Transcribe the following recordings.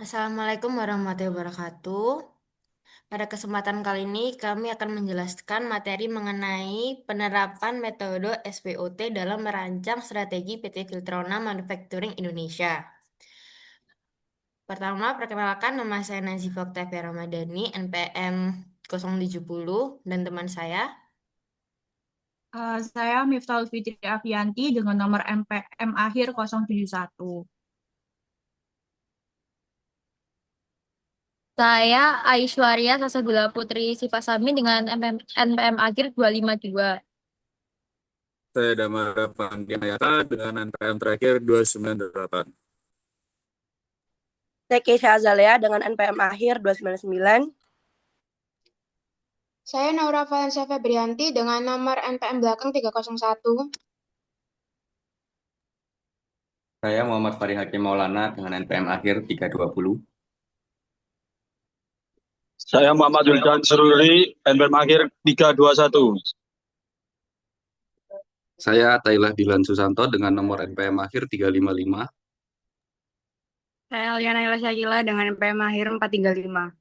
Assalamualaikum warahmatullahi wabarakatuh. Pada kesempatan kali ini, kami akan menjelaskan materi mengenai penerapan metode SWOT dalam merancang strategi PT Filtrona Manufacturing Indonesia. Pertama, perkenalkan nama saya Nazif Oktavia Ramadhani, NPM 070, dan teman saya. Saya Miftahul Fitri Afianti dengan nomor MPM akhir 071. Saya Aishwarya Sasagula Putri Sifasami dengan NPM akhir 252. Saya Damara Pandianayaka dengan NPM terakhir 298. Saya Keisha Azalea dengan NPM akhir 299. Saya Naura Valencia Febrianti dengan nomor NPM belakang 301. Saya Muhammad Fari Hakim Maulana dengan NPM akhir 320. Saya Muhammad Juldan Sururi, NPM akhir 321. Saya Tailah Dilan Susanto dengan nomor NPM akhir 355. Saya Liana Ila Syakila dengan NPM akhir 435.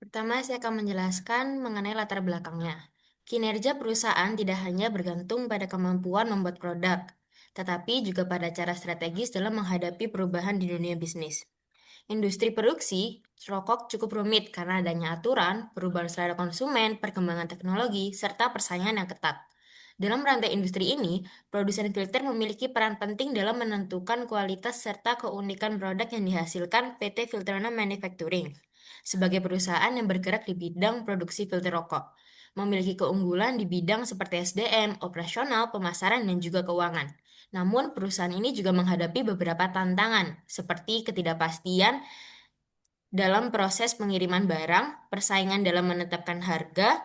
Pertama, saya akan menjelaskan mengenai latar belakangnya. Kinerja perusahaan tidak hanya bergantung pada kemampuan membuat produk, tetapi juga pada cara strategis dalam menghadapi perubahan di dunia bisnis. Industri produksi rokok cukup rumit karena adanya aturan, perubahan selera konsumen, perkembangan teknologi, serta persaingan yang ketat. Dalam rantai industri ini, produsen filter memiliki peran penting dalam menentukan kualitas serta keunikan produk yang dihasilkan PT Filtrona Manufacturing. Sebagai perusahaan yang bergerak di bidang produksi filter rokok, memiliki keunggulan di bidang seperti SDM, operasional, pemasaran, dan juga keuangan. Namun, perusahaan ini juga menghadapi beberapa tantangan, seperti ketidakpastian dalam proses pengiriman barang, persaingan dalam menetapkan harga,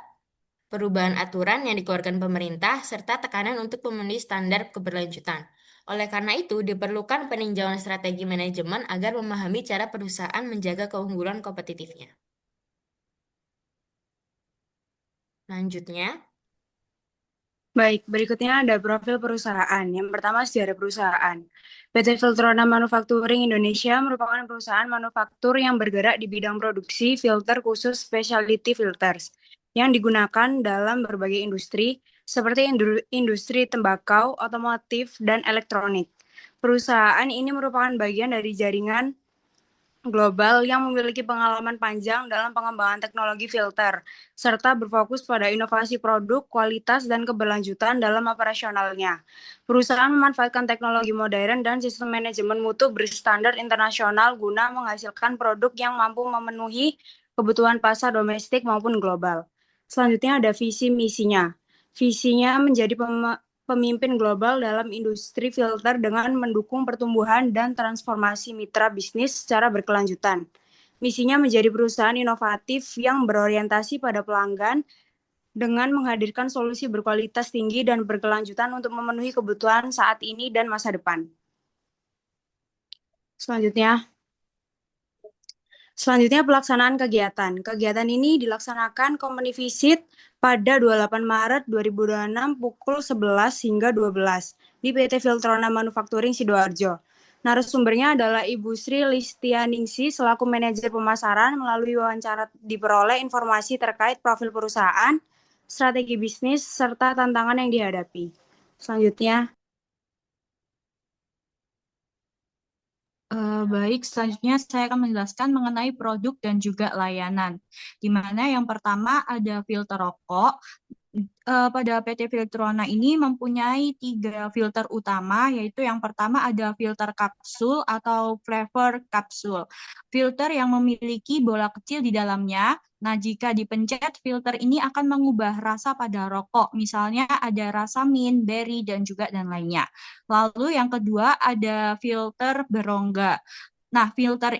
perubahan aturan yang dikeluarkan pemerintah, serta tekanan untuk memenuhi standar keberlanjutan. Oleh karena itu, diperlukan peninjauan strategi manajemen agar memahami cara perusahaan menjaga keunggulan kompetitifnya. Selanjutnya, Baik, berikutnya ada profil perusahaan. Yang pertama, sejarah perusahaan. PT Filtrona Manufacturing Indonesia merupakan perusahaan manufaktur yang bergerak di bidang produksi filter khusus specialty filters yang digunakan dalam berbagai industri seperti industri tembakau, otomotif, dan elektronik. Perusahaan ini merupakan bagian dari jaringan global yang memiliki pengalaman panjang dalam pengembangan teknologi filter, serta berfokus pada inovasi produk, kualitas, dan keberlanjutan dalam operasionalnya. Perusahaan memanfaatkan teknologi modern dan sistem manajemen mutu berstandar internasional guna menghasilkan produk yang mampu memenuhi kebutuhan pasar domestik maupun global. Selanjutnya ada visi misinya. Visinya menjadi pemimpin global dalam industri filter dengan mendukung pertumbuhan dan transformasi mitra bisnis secara berkelanjutan. Misinya menjadi perusahaan inovatif yang berorientasi pada pelanggan dengan menghadirkan solusi berkualitas tinggi dan berkelanjutan untuk memenuhi kebutuhan saat ini dan masa depan. Selanjutnya pelaksanaan kegiatan. Kegiatan ini dilaksanakan company visit pada 28 Maret 2026 pukul 11 hingga 12 di PT Filtrona Manufacturing Sidoarjo. Narasumbernya adalah Ibu Sri Listianingsi selaku manajer pemasaran. Melalui wawancara diperoleh informasi terkait profil perusahaan, strategi bisnis, serta tantangan yang dihadapi. Selanjutnya, Baik, selanjutnya saya akan menjelaskan mengenai produk dan juga layanan. Di mana yang pertama ada filter rokok. Pada PT Filtrona ini mempunyai 3 filter utama, yaitu yang pertama ada filter kapsul atau flavor kapsul. Filter yang memiliki bola kecil di dalamnya. Nah, jika dipencet, filter ini akan mengubah rasa pada rokok. Misalnya ada rasa mint, berry, dan juga dan lainnya. Lalu yang kedua ada filter berongga. Nah, filter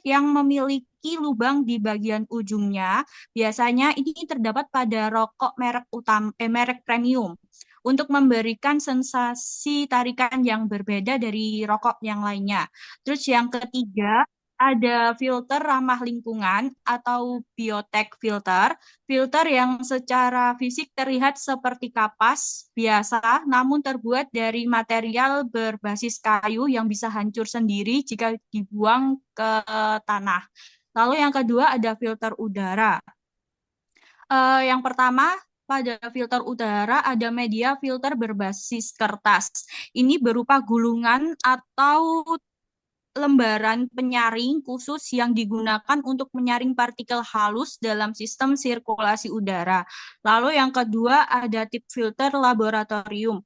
yang memiliki lubang di bagian ujungnya, biasanya ini terdapat pada rokok merek premium untuk memberikan sensasi tarikan yang berbeda dari rokok yang lainnya. Terus yang ketiga ada filter ramah lingkungan atau biotech filter, filter yang secara fisik terlihat seperti kapas biasa, namun terbuat dari material berbasis kayu yang bisa hancur sendiri jika dibuang ke tanah. Lalu yang kedua ada filter udara. Yang pertama, pada filter udara ada media filter berbasis kertas. Ini berupa gulungan atau lembaran penyaring khusus yang digunakan untuk menyaring partikel halus dalam sistem sirkulasi udara. Lalu yang kedua ada tip filter laboratorium.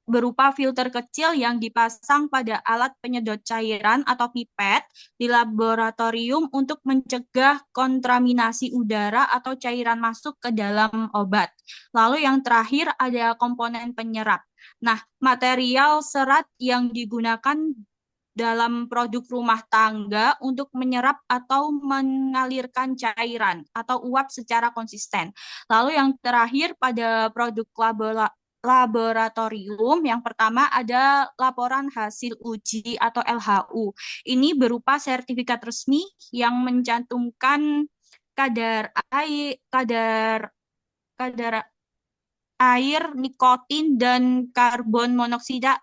Berupa filter kecil yang dipasang pada alat penyedot cairan atau pipet di laboratorium untuk mencegah kontaminasi udara atau cairan masuk ke dalam obat. Lalu yang terakhir ada komponen penyerap. Nah, material serat yang digunakan dalam produk rumah tangga untuk menyerap atau mengalirkan cairan atau uap secara konsisten. Lalu yang terakhir pada produk laboratorium, yang pertama ada laporan hasil uji atau LHU. Ini berupa sertifikat resmi yang mencantumkan kadar air, nikotin, dan karbon monoksida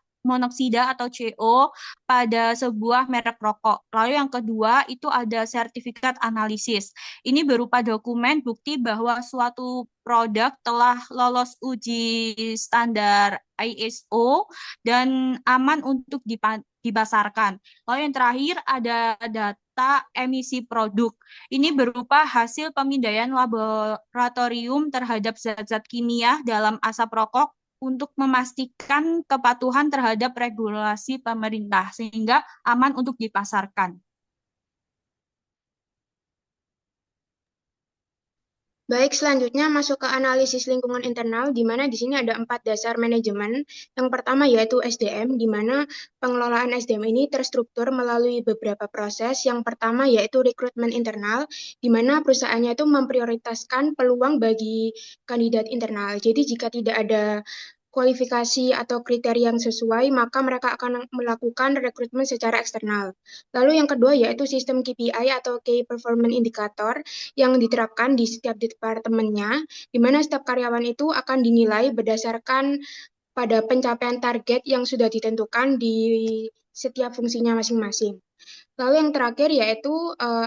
atau CO pada sebuah merek rokok. Lalu yang kedua itu ada sertifikat analisis. Ini berupa dokumen bukti bahwa suatu produk telah lolos uji standar ISO dan aman untuk dipasarkan. Lalu yang terakhir ada data emisi produk. Ini berupa hasil pemindaian laboratorium terhadap zat-zat kimia dalam asap rokok untuk memastikan kepatuhan terhadap regulasi pemerintah sehingga aman untuk dipasarkan. Baik, selanjutnya masuk ke analisis lingkungan internal, di mana di sini ada 4 dasar manajemen. Yang pertama yaitu SDM, di mana pengelolaan SDM ini terstruktur melalui beberapa proses. Yang pertama yaitu rekrutmen internal, di mana perusahaannya itu memprioritaskan peluang bagi kandidat internal. Jadi jika tidak ada kualifikasi atau kriteria yang sesuai, maka mereka akan melakukan rekrutmen secara eksternal. Lalu yang kedua yaitu sistem KPI atau Key Performance Indicator yang diterapkan di setiap departemennya, di mana setiap karyawan itu akan dinilai berdasarkan pada pencapaian target yang sudah ditentukan di setiap fungsinya masing-masing. Lalu yang terakhir yaitu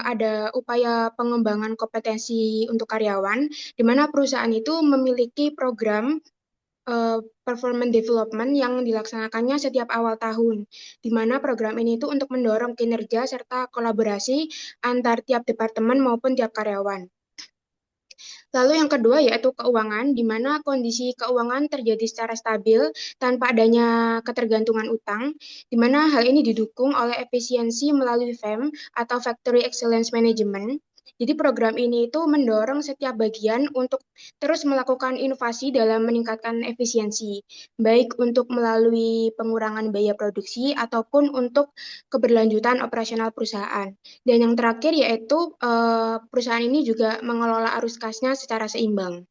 ada upaya pengembangan kompetensi untuk karyawan, di mana perusahaan itu memiliki program performance development yang dilaksanakannya setiap awal tahun, di mana program ini itu untuk mendorong kinerja serta kolaborasi antar tiap departemen maupun tiap karyawan. Lalu yang kedua yaitu keuangan, di mana kondisi keuangan terjadi secara stabil tanpa adanya ketergantungan utang, di mana hal ini didukung oleh efisiensi melalui FEM atau Factory Excellence Management. Jadi program ini itu mendorong setiap bagian untuk terus melakukan inovasi dalam meningkatkan efisiensi, baik untuk melalui pengurangan biaya produksi ataupun untuk keberlanjutan operasional perusahaan. Dan yang terakhir yaitu perusahaan ini juga mengelola arus kasnya secara seimbang.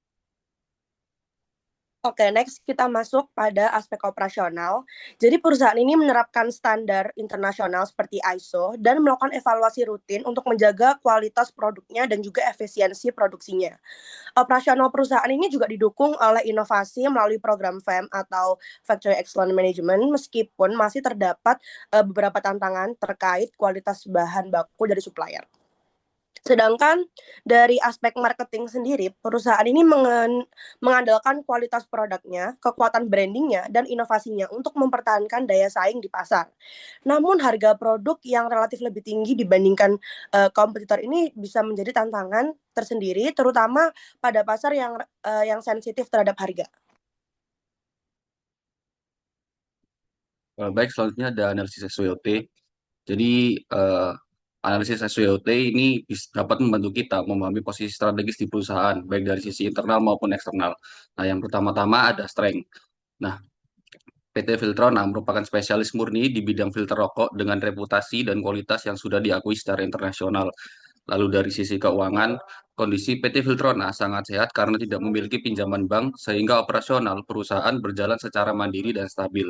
Oke, next kita masuk pada aspek operasional. Jadi perusahaan ini menerapkan standar internasional seperti ISO dan melakukan evaluasi rutin untuk menjaga kualitas produknya dan juga efisiensi produksinya. Operasional perusahaan ini juga didukung oleh inovasi melalui program FEM atau Factory Excellence Management, meskipun masih terdapat beberapa tantangan terkait kualitas bahan baku dari supplier. Sedangkan dari aspek marketing sendiri, perusahaan ini mengandalkan kualitas produknya, kekuatan brandingnya, dan inovasinya untuk mempertahankan daya saing di pasar. Namun harga produk yang relatif lebih tinggi dibandingkan kompetitor ini bisa menjadi tantangan tersendiri, terutama pada pasar yang sensitif terhadap harga. Baik, selanjutnya ada analisis SWOT. Jadi analisis SWOT ini dapat membantu kita memahami posisi strategis di perusahaan, baik dari sisi internal maupun eksternal. Nah, yang pertama-tama ada strength. Nah, PT Filtrona merupakan spesialis murni di bidang filter rokok dengan reputasi dan kualitas yang sudah diakui secara internasional. Lalu dari sisi keuangan, kondisi PT Filtrona sangat sehat karena tidak memiliki pinjaman bank, sehingga operasional perusahaan berjalan secara mandiri dan stabil.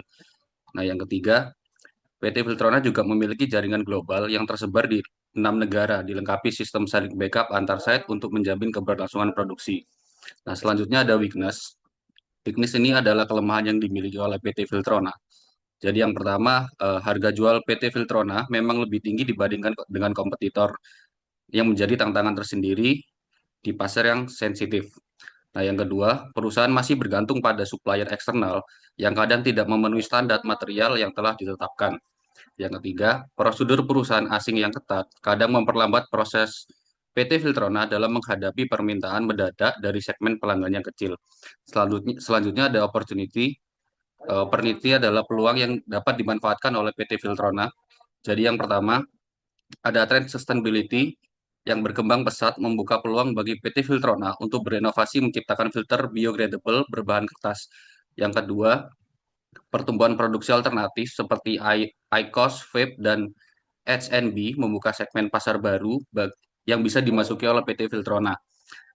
Nah, yang ketiga, PT Filtrona juga memiliki jaringan global yang tersebar di 6 negara, dilengkapi sistem saling backup antar site untuk menjamin keberlangsungan produksi. Nah, selanjutnya ada weakness. Weakness ini adalah kelemahan yang dimiliki oleh PT Filtrona. Jadi yang pertama, harga jual PT Filtrona memang lebih tinggi dibandingkan dengan kompetitor yang menjadi tantangan tersendiri di pasar yang sensitif. Nah, yang kedua, perusahaan masih bergantung pada supplier eksternal yang kadang tidak memenuhi standar material yang telah ditetapkan. Yang ketiga, prosedur perusahaan asing yang ketat kadang memperlambat proses PT Filtrona dalam menghadapi permintaan mendadak dari segmen pelanggan yang kecil. Selanjutnya ada opportunity. Opportunity adalah peluang yang dapat dimanfaatkan oleh PT Filtrona. Jadi yang pertama, ada tren sustainability yang berkembang pesat membuka peluang bagi PT Filtrona untuk berinovasi menciptakan filter biodegradable berbahan kertas. Yang kedua, pertumbuhan produksi alternatif seperti IQOS, vape, dan H&B membuka segmen pasar baru yang bisa dimasuki oleh PT Filtrona.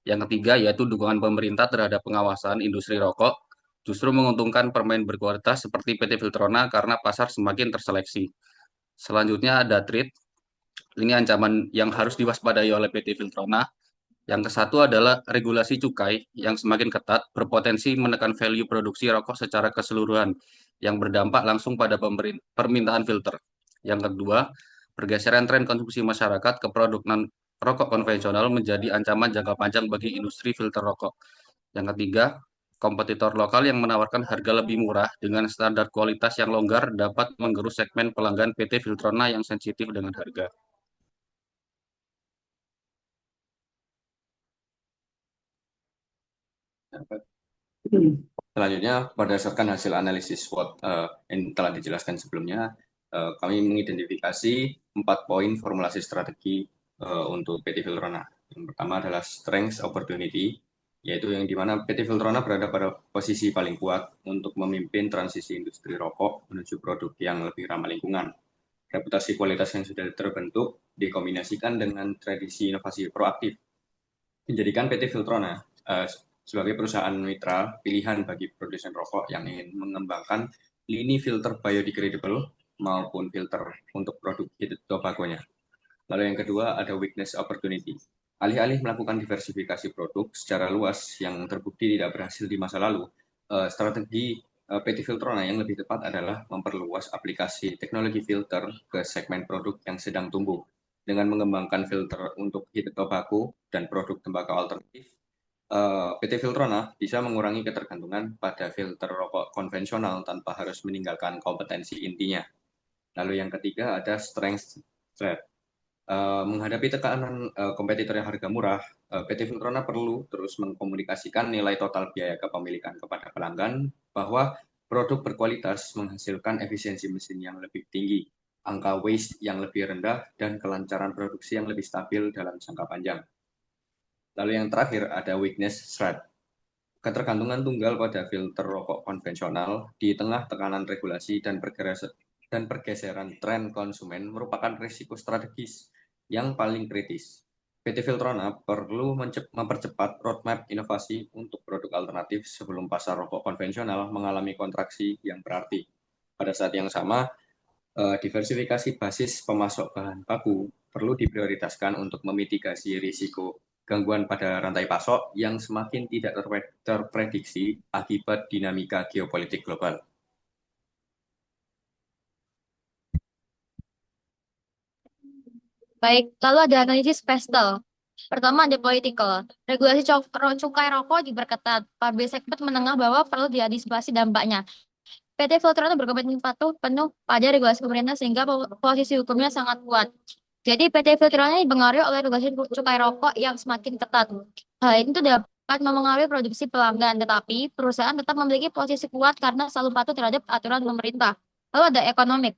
Yang ketiga yaitu dukungan pemerintah terhadap pengawasan industri rokok justru menguntungkan permain berkualitas seperti PT Filtrona karena pasar semakin terseleksi. Selanjutnya ada trade. Ini ancaman yang harus diwaspadai oleh PT Filtrona. Yang kesatu adalah regulasi cukai yang semakin ketat berpotensi menekan value produksi rokok secara keseluruhan yang berdampak langsung pada permintaan filter. Yang kedua, pergeseran tren konsumsi masyarakat ke produk non rokok konvensional menjadi ancaman jangka panjang bagi industri filter rokok. Yang ketiga, kompetitor lokal yang menawarkan harga lebih murah dengan standar kualitas yang longgar dapat menggerus segmen pelanggan PT Filtrona yang sensitif dengan harga. Selanjutnya, berdasarkan hasil analisis SWOT yang telah dijelaskan sebelumnya, kami mengidentifikasi 4 poin formulasi strategi untuk PT Filtrona. Yang pertama adalah strength opportunity, yaitu yang di mana PT Filtrona berada pada posisi paling kuat untuk memimpin transisi industri rokok menuju produk yang lebih ramah lingkungan. Reputasi kualitas yang sudah terbentuk dikombinasikan dengan tradisi inovasi proaktif, menjadikan PT Filtrona sebagai perusahaan mitra pilihan bagi produsen rokok yang ingin mengembangkan lini filter biodegradable maupun filter untuk produk heated tobacco-nya. Lalu yang kedua ada weakness opportunity. Alih-alih melakukan diversifikasi produk secara luas yang terbukti tidak berhasil di masa lalu, strategi PT Filtrona yang lebih tepat adalah memperluas aplikasi teknologi filter ke segmen produk yang sedang tumbuh. Dengan mengembangkan filter untuk heated tobacco dan produk tembakau alternatif, PT Filtrona bisa mengurangi ketergantungan pada filter rokok konvensional tanpa harus meninggalkan kompetensi intinya. Lalu yang ketiga ada strength threat. Menghadapi tekanan kompetitor yang harga murah, PT Filtrona perlu terus mengkomunikasikan nilai total biaya kepemilikan kepada pelanggan bahwa produk berkualitas menghasilkan efisiensi mesin yang lebih tinggi, angka waste yang lebih rendah, dan kelancaran produksi yang lebih stabil dalam jangka panjang. Lalu yang terakhir ada weakness threat. Ketergantungan tunggal pada filter rokok konvensional di tengah tekanan regulasi dan pergeseran tren konsumen merupakan risiko strategis yang paling kritis. PT Filtrona perlu mempercepat roadmap inovasi untuk produk alternatif sebelum pasar rokok konvensional mengalami kontraksi yang berarti. Pada saat yang sama, diversifikasi basis pemasok bahan baku perlu diprioritaskan untuk memitigasi risiko gangguan pada rantai pasok yang semakin tidak terprediksi akibat dinamika geopolitik global. Baik, lalu ada analisis pastel. Pertama ada political. Regulasi cukai rokok diperketat. Public segmen menengah bawah perlu diantisipasi dampaknya. PT Filtrona berkomitmen patuh penuh pada regulasi pemerintah sehingga posisi hukumnya sangat kuat. Jadi PT Filtrona dipengaruhi oleh regulasi cukai rokok yang semakin ketat. Hal ini tuh dapat mempengaruhi produksi pelanggan, tetapi perusahaan tetap memiliki posisi kuat karena selalu patuh terhadap aturan pemerintah. Lalu ada ekonomik.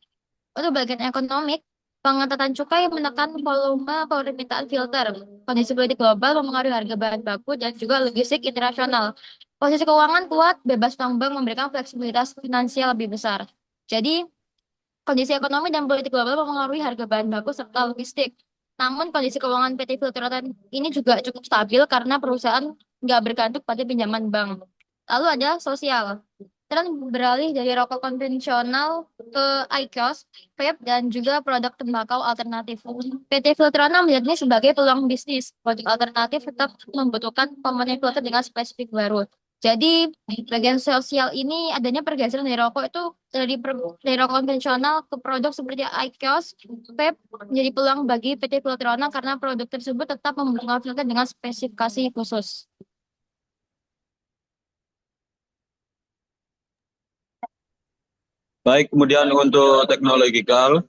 Untuk bagian ekonomik, pengetatan cukai menekan volume permintaan filter. Kondisi politik global mempengaruhi harga bahan baku dan juga logistik internasional. Posisi keuangan kuat, bebas tambang memberikan fleksibilitas finansial lebih besar. Jadi, kondisi ekonomi dan politik global mempengaruhi harga bahan baku serta logistik. Namun, kondisi keuangan PT Filtrona ini juga cukup stabil karena perusahaan nggak bergantung pada pinjaman bank. Lalu ada sosial. Filtron beralih dari rokok konvensional ke IQOS, vape, dan juga produk tembakau alternatif. PT Filtrona melihat ini sebagai peluang bisnis. Produk alternatif tetap membutuhkan komponen filter dengan spesifik baru. Jadi bagian sosial ini adanya pergeseran dari rokok itu dari rokok konvensional ke produk seperti IQOS, vape menjadi peluang bagi PT Filtrona karena produk tersebut tetap membutuhkan filter dengan spesifikasi khusus. Baik, kemudian untuk teknologikal,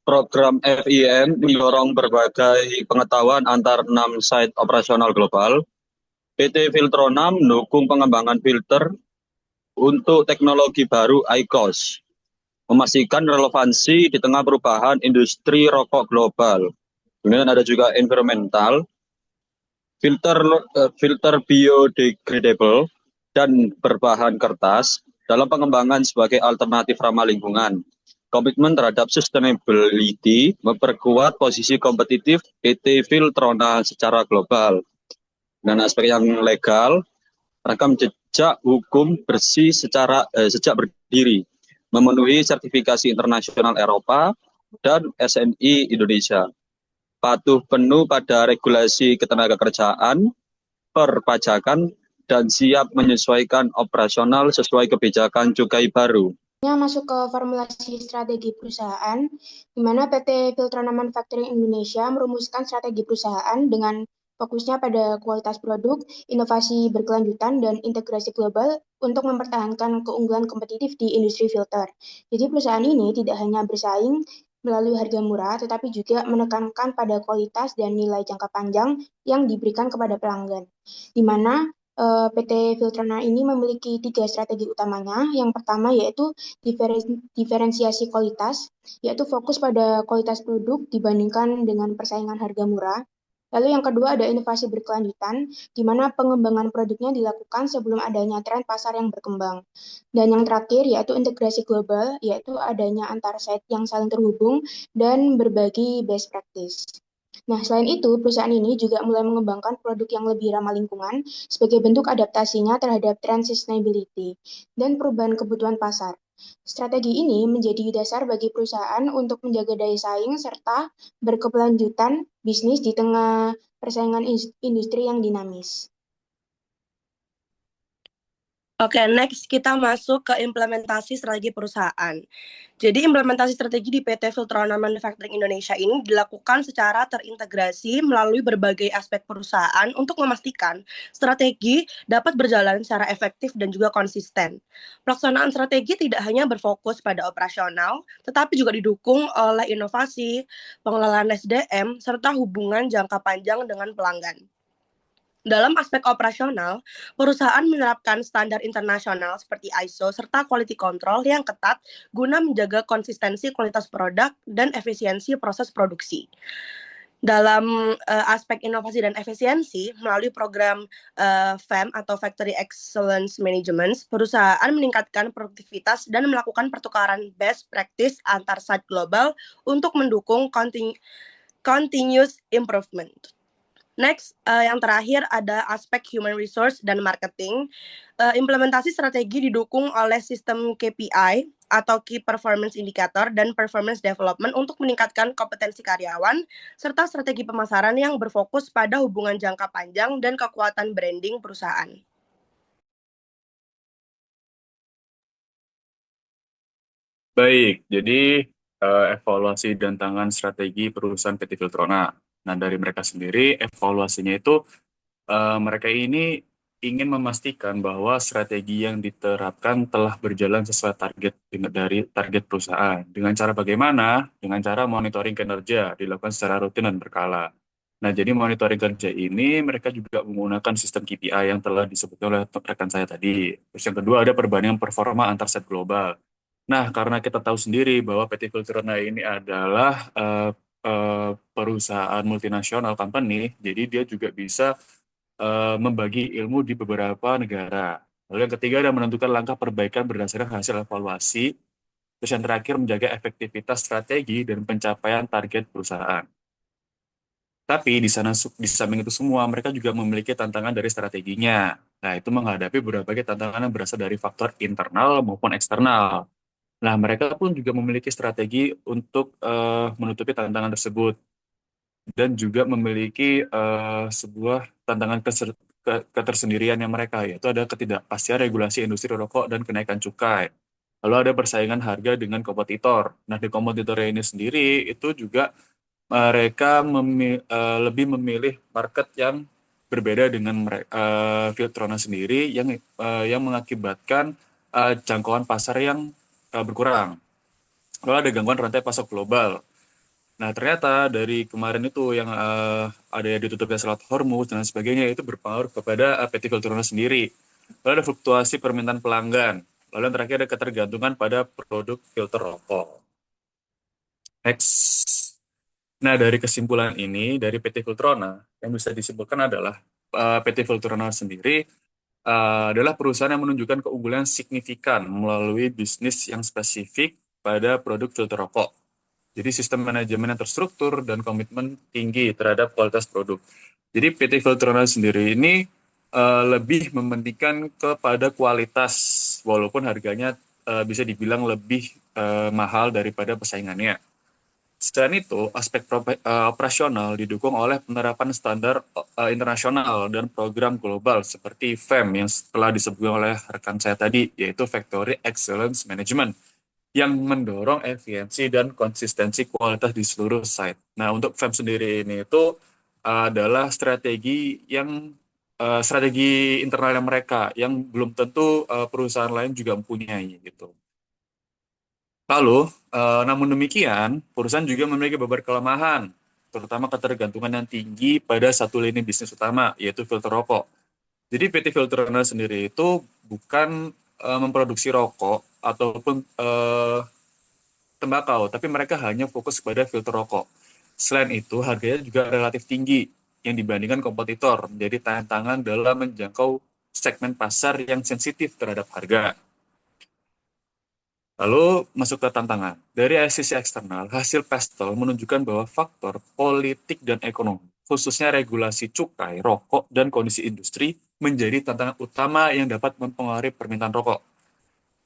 program FIM mendorong berbagai pengetahuan antar 6 site operasional global. PT Filtrona mendukung pengembangan filter untuk teknologi baru IQOS, memastikan relevansi di tengah perubahan industri rokok global. Kemudian ada juga environmental, filter biodegradable dan berbahan kertas dalam pengembangan sebagai alternatif ramah lingkungan. Komitmen terhadap sustainability memperkuat posisi kompetitif PT Filtrona secara global. Dan aspek yang legal, rekam jejak hukum bersih sejak berdiri, memenuhi sertifikasi internasional Eropa dan SNI Indonesia. Patuh penuh pada regulasi ketenagakerjaan, perpajakan, dan siap menyesuaikan operasional sesuai kebijakan cukai baru. Masuk ke formulasi strategi perusahaan, di mana PT Filtrona Manufacturing Indonesia merumuskan strategi perusahaan dengan fokusnya pada kualitas produk, inovasi berkelanjutan, dan integrasi global untuk mempertahankan keunggulan kompetitif di industri filter. Jadi perusahaan ini tidak hanya bersaing melalui harga murah, tetapi juga menekankan pada kualitas dan nilai jangka panjang yang diberikan kepada pelanggan. Di mana PT Filtrona ini memiliki 3 strategi utamanya. Yang pertama yaitu diferensiasi kualitas, yaitu fokus pada kualitas produk dibandingkan dengan persaingan harga murah. Lalu yang kedua ada inovasi berkelanjutan, di mana pengembangan produknya dilakukan sebelum adanya tren pasar yang berkembang. Dan yang terakhir yaitu integrasi global, yaitu adanya antar site yang saling terhubung dan berbagi best practice. Nah, selain itu, perusahaan ini juga mulai mengembangkan produk yang lebih ramah lingkungan sebagai bentuk adaptasinya terhadap tren sustainability dan perubahan kebutuhan pasar. Strategi ini menjadi dasar bagi perusahaan untuk menjaga daya saing serta berkelanjutan bisnis di tengah persaingan industri yang dinamis. Oke, next kita masuk ke implementasi strategi perusahaan. Jadi implementasi strategi di PT Filtrona Manufacturing Indonesia ini dilakukan secara terintegrasi melalui berbagai aspek perusahaan untuk memastikan strategi dapat berjalan secara efektif dan juga konsisten. Pelaksanaan strategi tidak hanya berfokus pada operasional, tetapi juga didukung oleh inovasi, pengelolaan SDM, serta hubungan jangka panjang dengan pelanggan. Dalam aspek operasional, perusahaan menerapkan standar internasional seperti ISO serta quality control yang ketat guna menjaga konsistensi kualitas produk dan efisiensi proses produksi. Dalam aspek inovasi dan efisiensi, melalui program FEM atau Factory Excellence Management, perusahaan meningkatkan produktivitas dan melakukan pertukaran best practice antar site global untuk mendukung continuous improvement. Next, yang terakhir ada aspek human resource dan marketing. Implementasi strategi didukung oleh sistem KPI atau Key Performance Indicator dan Performance Development untuk meningkatkan kompetensi karyawan, serta strategi pemasaran yang berfokus pada hubungan jangka panjang dan kekuatan branding perusahaan. Baik, jadi evaluasi dan tangan strategi perusahaan PT Filtrona. Nah, dari mereka sendiri, evaluasinya itu mereka ini ingin memastikan bahwa strategi yang diterapkan telah berjalan sesuai dari target perusahaan. Dengan cara bagaimana? Dengan cara monitoring kinerja dilakukan secara rutin dan berkala. Nah, jadi monitoring kerja ini mereka juga menggunakan sistem KPI yang telah disebut oleh rekan saya tadi. Terus yang kedua ada perbandingan performa antar set global. Nah, karena kita tahu sendiri bahwa PT Filtrona ini adalah perusahaan multinasional company, jadi dia juga bisa membagi ilmu di beberapa negara. Lalu yang ketiga ada menentukan langkah perbaikan berdasarkan hasil evaluasi. Terus yang terakhir menjaga efektivitas strategi dan pencapaian target perusahaan. Tapi di samping itu semua mereka juga memiliki tantangan dari strateginya. Nah, itu menghadapi berbagai tantangan yang berasal dari faktor internal maupun eksternal. Nah, mereka pun juga memiliki strategi untuk menutupi tantangan tersebut dan juga memiliki sebuah tantangan ketersendirian yang mereka, yaitu ada ketidakpastian regulasi industri rokok dan kenaikan cukai. Lalu ada persaingan harga dengan kompetitor. Nah, di kompetitornya ini sendiri itu juga mereka lebih memilih market yang berbeda dengan Filtrona sendiri yang mengakibatkan jangkauan pasar yang berkurang. Lalu ada gangguan rantai pasok global. Nah, ternyata dari kemarin itu yang ada ditutupnya Selat Hormuz dan sebagainya itu berpengaruh kepada PT Filtrona sendiri. Lalu ada fluktuasi permintaan pelanggan. Lalu yang terakhir ada ketergantungan pada produk filter rokok. Next. Nah, dari kesimpulan ini, dari PT Filtrona, yang bisa disimpulkan adalah PT Filtrona sendiri adalah perusahaan yang menunjukkan keunggulan signifikan melalui bisnis yang spesifik pada produk filter rokok. Jadi sistem manajemen yang terstruktur dan komitmen tinggi terhadap kualitas produk. Jadi PT Filtrona sendiri ini lebih mementingkan kepada kualitas, walaupun harganya bisa dibilang lebih mahal daripada pesaingannya. Selain itu, aspek operasional didukung oleh penerapan standar internasional dan program global seperti FEM yang telah disebutkan oleh rekan saya tadi, yaitu Factory Excellence Management, yang mendorong efisiensi dan konsistensi kualitas di seluruh site. Nah, untuk FEM sendiri ini itu adalah strategi internalnya mereka yang belum tentu perusahaan lain juga mempunyai gitu. Lalu, namun demikian, perusahaan juga memiliki beberapa kelemahan, terutama ketergantungan yang tinggi pada satu lini bisnis utama, yaitu filter rokok. Jadi PT Filtrona sendiri itu bukan memproduksi rokok ataupun tembakau, tapi mereka hanya fokus pada filter rokok. Selain itu, harganya juga relatif tinggi yang dibandingkan kompetitor, menjadi tantangan dalam menjangkau segmen pasar yang sensitif terhadap harga. Lalu masuk ke tantangan. Dari sisi eksternal, hasil PESTEL menunjukkan bahwa faktor politik dan ekonomi, khususnya regulasi cukai, rokok, dan kondisi industri, menjadi tantangan utama yang dapat mempengaruhi permintaan rokok.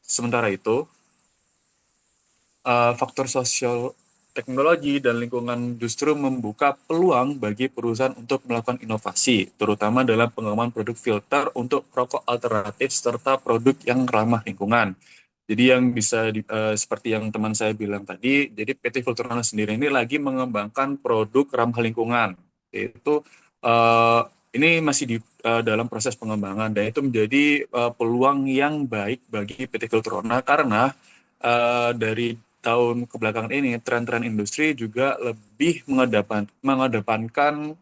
Sementara itu, faktor sosial, teknologi, dan lingkungan justru membuka peluang bagi perusahaan untuk melakukan inovasi, terutama dalam pengembangan produk filter untuk rokok alternatif serta produk yang ramah lingkungan. Jadi yang bisa seperti yang teman saya bilang tadi, jadi PT Filtrona sendiri ini lagi mengembangkan produk ramah lingkungan. Yaitu ini masih dalam proses pengembangan dan itu menjadi peluang yang baik bagi PT Filtrona karena dari tahun kebelakangan ini tren-tren industri juga lebih mengedepankan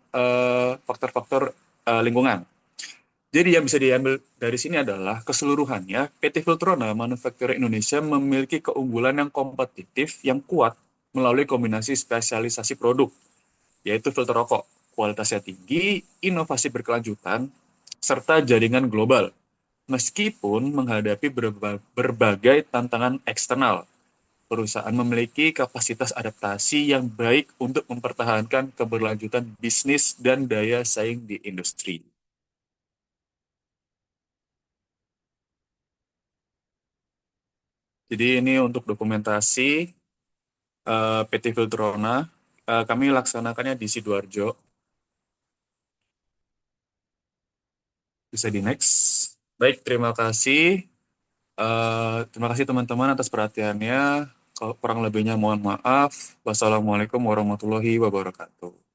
faktor-faktor lingkungan. Jadi yang bisa diambil dari sini adalah keseluruhannya PT Filtrona Manufacturing Indonesia memiliki keunggulan yang kompetitif yang kuat melalui kombinasi spesialisasi produk, yaitu filter rokok, kualitasnya tinggi, inovasi berkelanjutan, serta jaringan global. Meskipun menghadapi berbagai tantangan eksternal, perusahaan memiliki kapasitas adaptasi yang baik untuk mempertahankan keberlanjutan bisnis dan daya saing di industri. Jadi ini untuk dokumentasi PT Filtrona, kami laksanakannya di Sidoarjo. Bisa di next. Baik, terima kasih. Terima kasih teman-teman atas perhatiannya. Kalau kurang lebihnya mohon maaf. Wassalamualaikum warahmatullahi wabarakatuh.